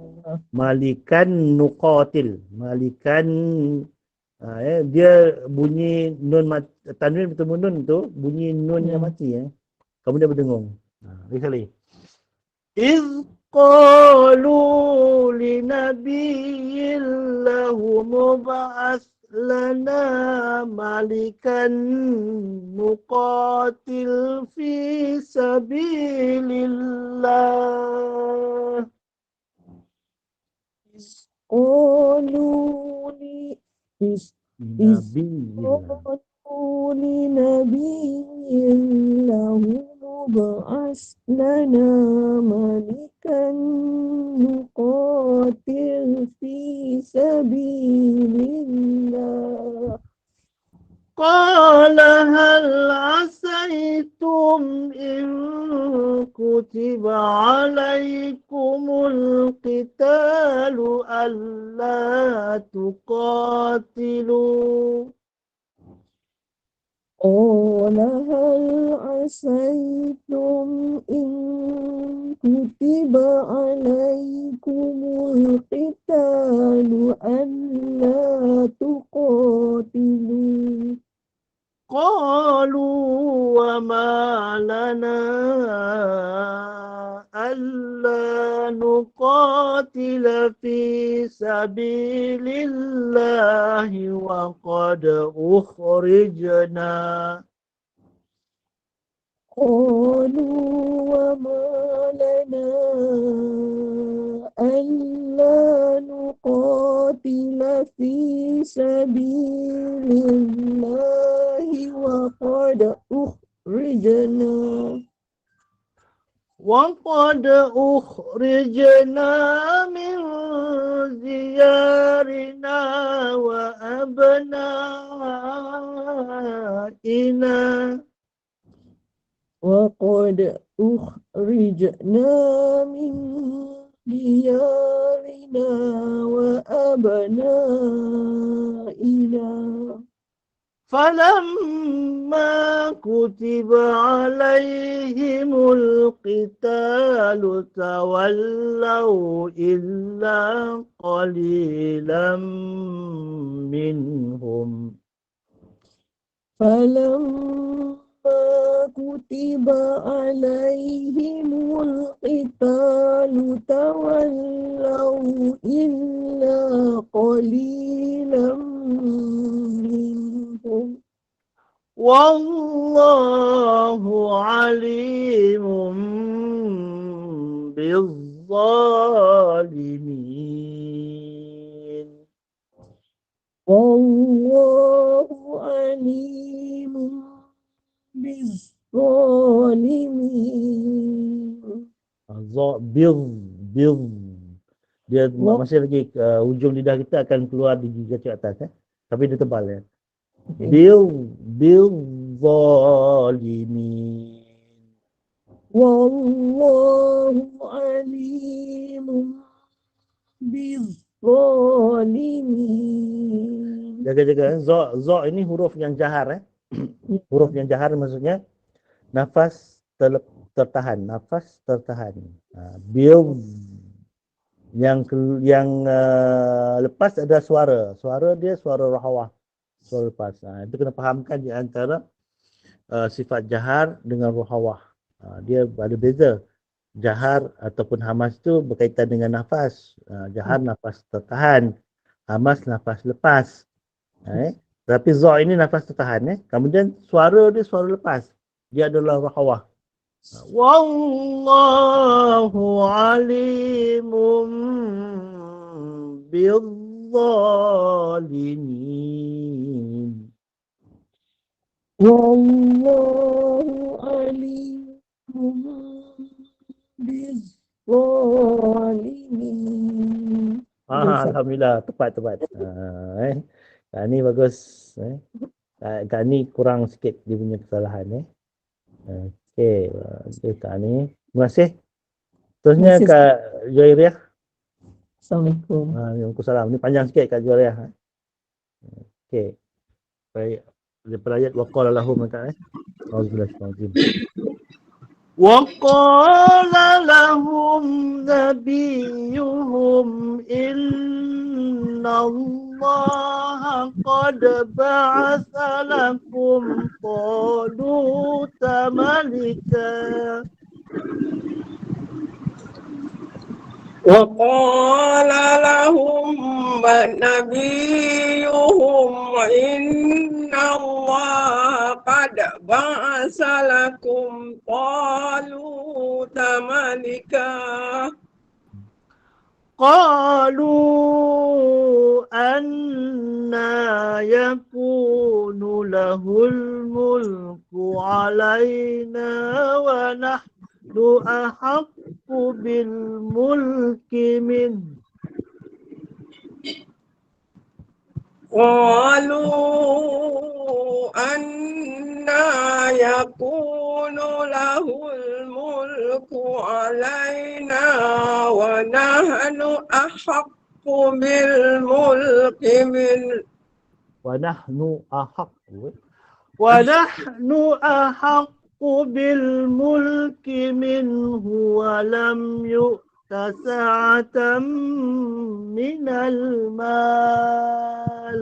Malikan nuqatil. Malikan dia bunyi nun tanwin bertemu nun tu bunyi nun yang mati kamu dia berdengung. Lagi sekali. إذ قالوا لنبي له مبعث لنا ملكا نقاتل في سبيل الله قالوا لنبي له مبعث لنا ملكا نقاتل في سبيل الله. قال هل عسيتم إن كتب عليكم القتال ألا تقاتلوا قال هل عسيتم إن كتب عليكم القتال ألا تقاتلوا قالوا وما لنا ألا نقاتل في سبيل الله وقد أخرجنا قالوا وما لنا ألا نقاتل في سبيل الله وقد أخرجنا من ديارنا وأبنائنا وقد أخرجنا من ديارنا وأبنائنا فلما كتب عليهم القتال تولوا إلا قليلا منهم فلما كتب عليهم القتال تولوا إلا قليلا منهم والله عليم بالظالمين والله عليم بالظالمين. Bil. Dia Wa- masih lagi hujung lidah kita akan keluar di gigi kecil atas tapi dia tebal ya. Okay. Bil zalimin. Wallahu alimun bizzalimin. Jaga-jaga. Zo ini huruf yang jahar Huruf yang jahar maksudnya nafas tertahan, nafas tertahan. Bil yang lepas ada suara. Suara dia suara rahawah. Suara lepas. Itu kena fahamkan di antara sifat jahar dengan rahawah. Dia ada beza. Jahar ataupun hamas tu berkaitan dengan nafas. Jahar nafas tertahan. Hamas nafas lepas. Tapi za ini nafas tertahan. Kemudian suara dia suara lepas. Dia adalah rahawah. Wallahu alimun bizzalimin. Wallahu alimun bizzalimin. Alhamdulillah, tepat. Kak ni bagus. Kak ni kurang sikit dia punya kesalahan. Okey, Kak ni. Terima kasih. Terusnya Kak Juwairiyah. Assalamualaikum. Waalaikumsalam. Ni panjang sikit Kak Juwairiyah. Okey. Baik. Daripada ayat waqala lahum Kak. Auzubillahi. وقال لهم نبيهم إن الله قد بعث لكم طالوت ملكا وقال لهم نبيهم إن الله قد بعث لكم طالوت ملكا قالوا أنا يكون له الملك علينا ونحن أحق بالملك منه قالوا أنا يكون له الملك علينا ونحن أحق بالملك منه ونحن أحق بالملك منه ولم يؤت سعة من المال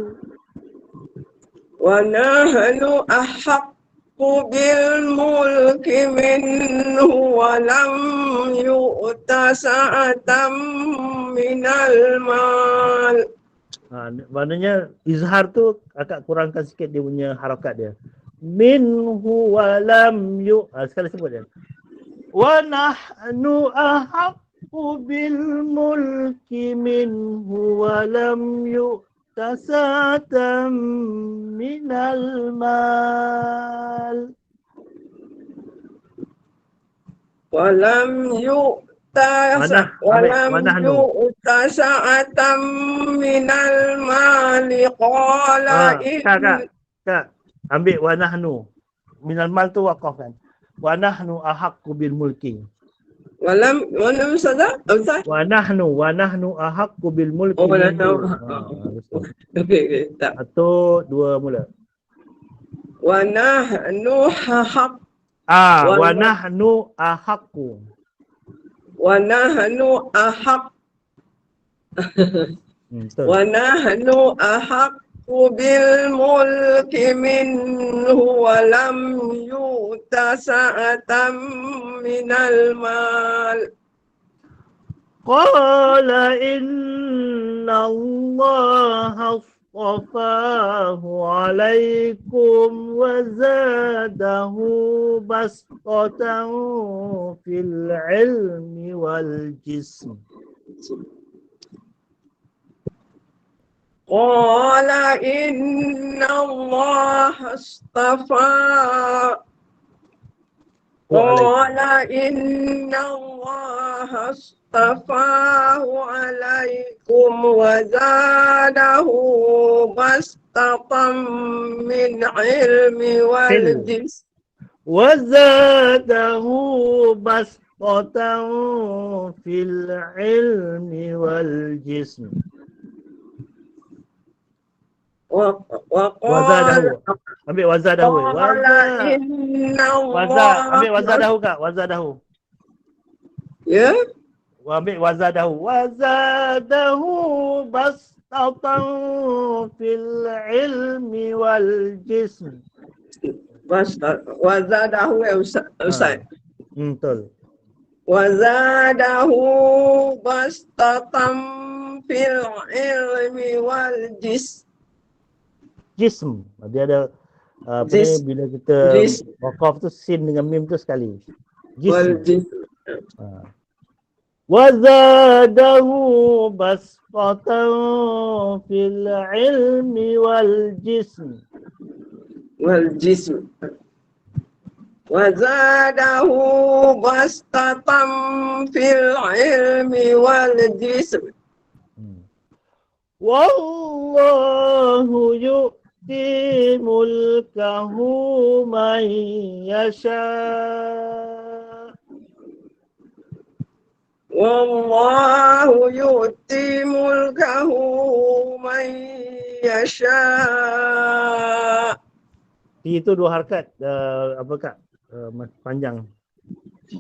ونحن أحق بالملك منه ولم يؤت سعة من المال. Maknanya izhar tu agak kurangkan sikit dia punya harakat dia. Minhu walam yu. Sekali sebut dia. Wa nahnu ahaqqu bil mulki minhu walam yu tasatan minal mal. Walam yu'ta sa'atan minal mali qala Kak, ambil wa nahnu. Minal mal tu waqaf kan. Wa nahnu ahaqqu bil mulki. walam sada Ustaz. Wa nahnu ahaqqu bil mulki. Okey, tak. Satu, dua, mula. Wa nahnu ahaq Wa nahnu ahaqqu. wa nahnu ahaq wa nahnu ahaqqu bil mulki minhu wa lam yu'ta sa'atan minal mal. Qala inna Allah اصطفاه عليكم وزاده بسطة في العلم والجسم Qala inna Allah astafa. Qala inna Allah astafahu alaikum wa zadahu bastatan min ilmi wal jism. وزاده بسطة في العلم والجسم. وقال Ambil wazadahu. قال إن Ambil الله wazadahu kak. Wazadahu. Ya, Ambil wazadahu. Wazadahu bastatan fil ilmi wal jism. wazadahu ya Ustaz. Betul. Wazadahu bastatan fil ilmi wal jism. Jism. Dia ada apa ni, bila kita waqaf tu sin dengan mim tu sekali. Wal Jism. jism. Wazadahu basqatan fil ilmi wal jism. Wal jism. Wazadahu bastatan fil ilmi wal jism. Wallahu yu'ti mulkahu man yasha. Wallahu yu'ti mulkahu man yasha. Itu dua harakat apa kak? Panjang.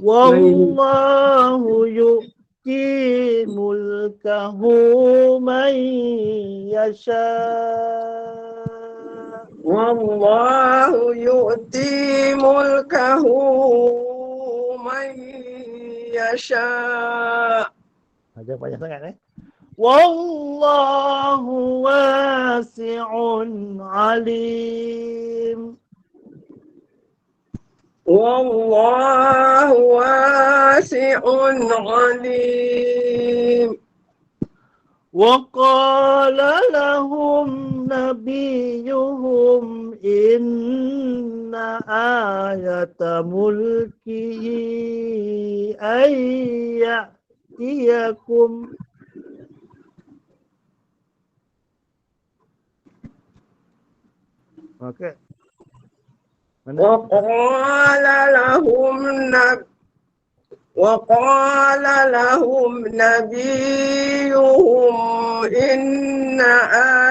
Wallahu yu'ti mulkahu man yasha. Wallahu yu'ti mulkahu man yasha. Jangan panjang sangat Wallahu wasi'un alim. Wallahu wasi'un alim. Wa qala lahum nabiyuhum inna ayata mulkihi ayyatiyakum. Okey. وقال لهم نبيهم إن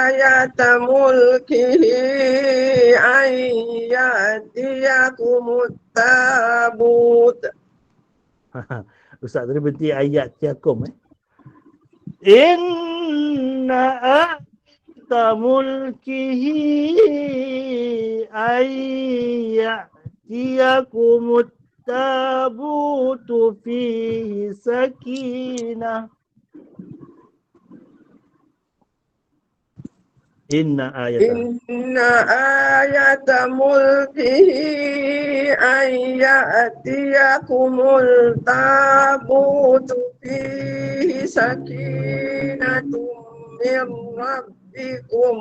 آية ملكه أن يأتيكم التابوت. Ustaz tadi berhenti ayat tiakum Inna ayata mulkihi ayyatiyakumut tabutu fihi sakinah. Inna ayata mulkihi ayyatiyakumul tabutu fihi sakinatum min rabbikum.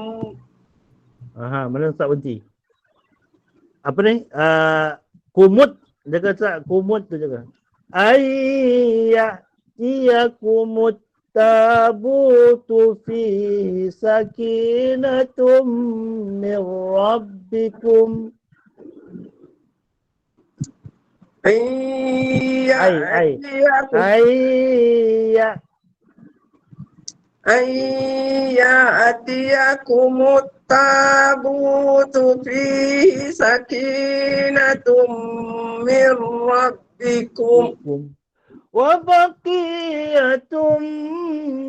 Mana tak berhenti? Apa ni? Kumut. Jaga tak? Kumut tu jaga. Ayyatiyakumut tabutu fihi sakinatum min rabbikum. Ayyatiyakumut tabutu fihi sakinatum min rabbikum. Wa baqiyatum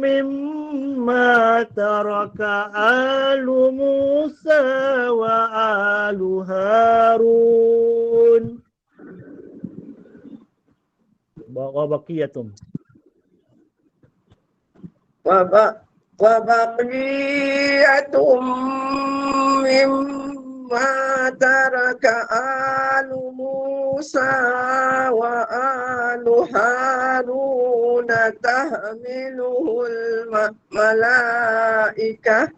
mimma taraka alu Musa wa alu Harun. Wa baqiyatum. Wa baqiyatum mimma taraka alu Musa wa alu Harun tahmiluhul malaikah.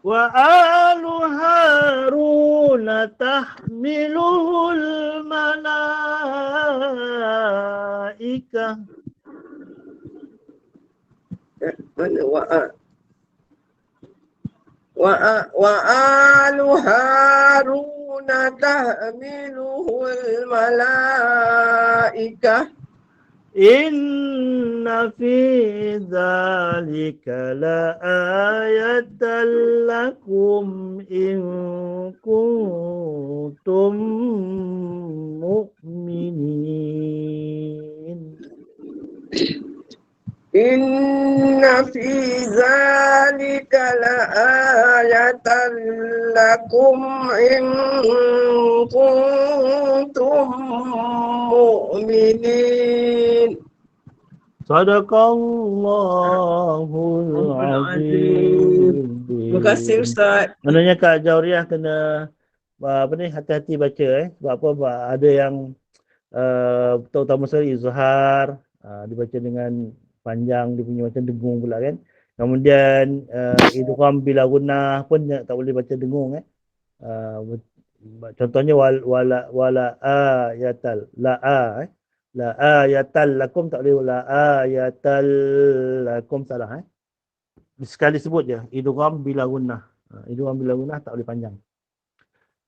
وآل هارون تحمله الملائكة. Mana وآل هارون تحمله الملائكة. إن في ذلك لآية لكم إن كنتم مؤمنين. إن في ذلك لآية لكم إن كنتم مؤمنين. Sadaqallahul azim. Terima kasih Ustaz. Maknanya Kak Jauriah kena hati-hati baca sebab apa? Sebab ada yang terutama sekali izhar dibaca dengan panjang, dia punya macam dengung pula kan. Kemudian idgham bila gunnah pun tak boleh baca dengung contohnya wala ayatal la ayatal lakum tak boleh la ayatal lakum, salah sekali sebut je idgham bila gunnah. Idgham bila gunnah tak boleh panjang.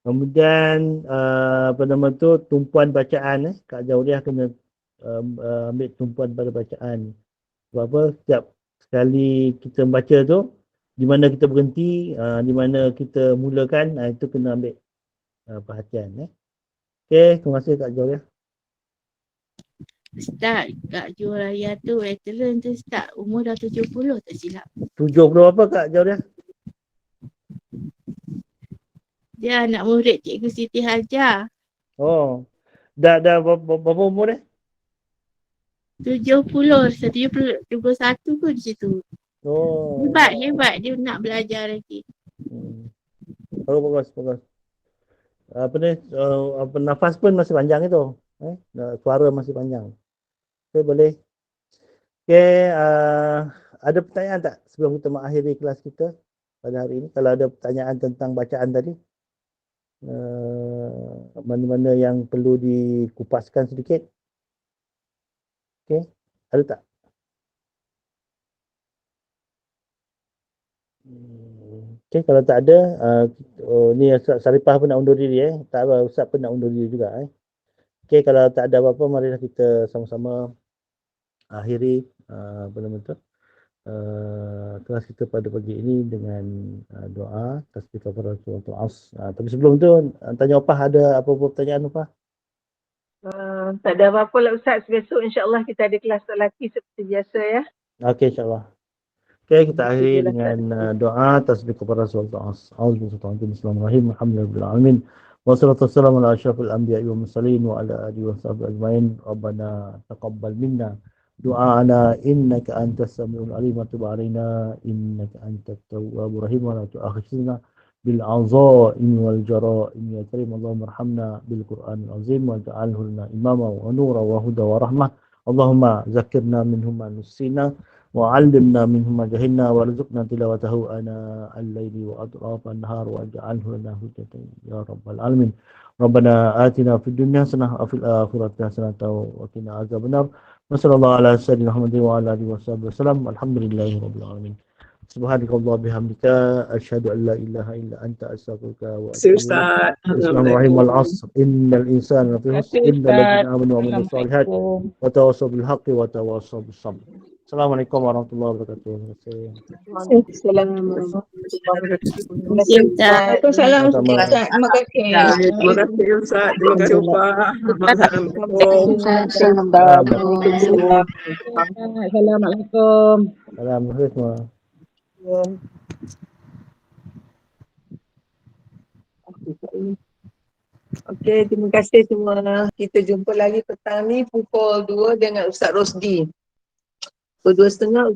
Kemudian apa nama tu, tumpuan bacaan Kak Jauriah kena ambil tumpuan pada bacaan. Sebab apa, setiap sekali kita baca tu di mana kita berhenti, di mana kita mulakan, itu kena ambil perhatian Okey, terima kasih Kak Jauriah. Ustaz, Kak Julia tu veteran tu Ustaz, umur dah 70 tak silap. 70 apa Kak Jauriah? Dia anak murid Cikgu Siti Hajar. Oh, dah berapa umur 71 pun di situ. Oh. Hebat dia nak belajar lagi. Bagus. Apa ni, nafas pun masih panjang itu. Suara masih panjang. Okey, boleh. Okey, ada pertanyaan tak sebelum kita mengakhiri kelas kita pada hari ini? Kalau ada pertanyaan tentang bacaan tadi, mana-mana yang perlu dikupaskan sedikit? Okey, ada tak? Okey, kalau tak ada, ni Saripah pun nak undur diri tak apa, Ustaz pun nak undur diri juga Okey, kalau tak ada apa-apa, marilah kita sama-sama akhiri apa nama tu, kelas kita pada pagi ini dengan doa tasbih kafaratul as. Tapi sebelum tu, tanya Opah, ada apa-apa pertanyaan Opah? Tak ada apa-apa lah Ustaz. Besok insyaAllah kita ada kelas lelaki seperti biasa ya. Okey, insyaAllah. Okey, kita akhiri dengan doa tasbih kafaratul as. Bismillahirrahmanirrahim. Alhamdulillahirabbil alamin. Wassalatu wassalamu ala asyrafil anbiya'i wal mursalin wa ala alihi washabbihi ajmain. Rabbana taqabbal minna du'ana innaka antas samiul alim wa tub alaina innaka antat tawwabur rahim wa la tu'akhidhna bil azaimi wal jara'imi ya karim. Allahumma arhamna bil qur'anil azim wa ja'alhu lana imama wa nura wa huda wa rahmah. Allahumma zakkirna minhu ma nusina wa 'allimna minhu ma jahilna warzuqna tilawatahu ana al-laili wa atrafan nahar wa ja'alhu lana hujjatan ya rabbal alamin. Rabbana atina fid dunya hasanah wa fil akhirati hasanah wa qina azabannar. Wassallallahu ala sayyidina Muhammadin wa ala alihi wasallam. Alhamdulillahirabbil alamin. Subhanakallah bihamdika asyhadu an la ilaha illa anta astaghfiruka wa atubu ilaik. Bismillahirrahmanirrahim. Wal 'ashr innal insana lafi khusr illa alladhina amanu wa amilus solihat wa tawassaw bil haqqi wa tawassaw bis sabr. Assalamualaikum warahmatullahi wabarakatuh. Assalamualaikum. Waalaikumsalam. Terima kasih. Terima kasih Ustaz. Terima kasih Opah. Assalamualaikum. Assalamualaikum. Okey, terima kasih semua. Kita jumpa lagi petang ni pukul 2 dengan Ustaz Rosdi. Pukul 2.30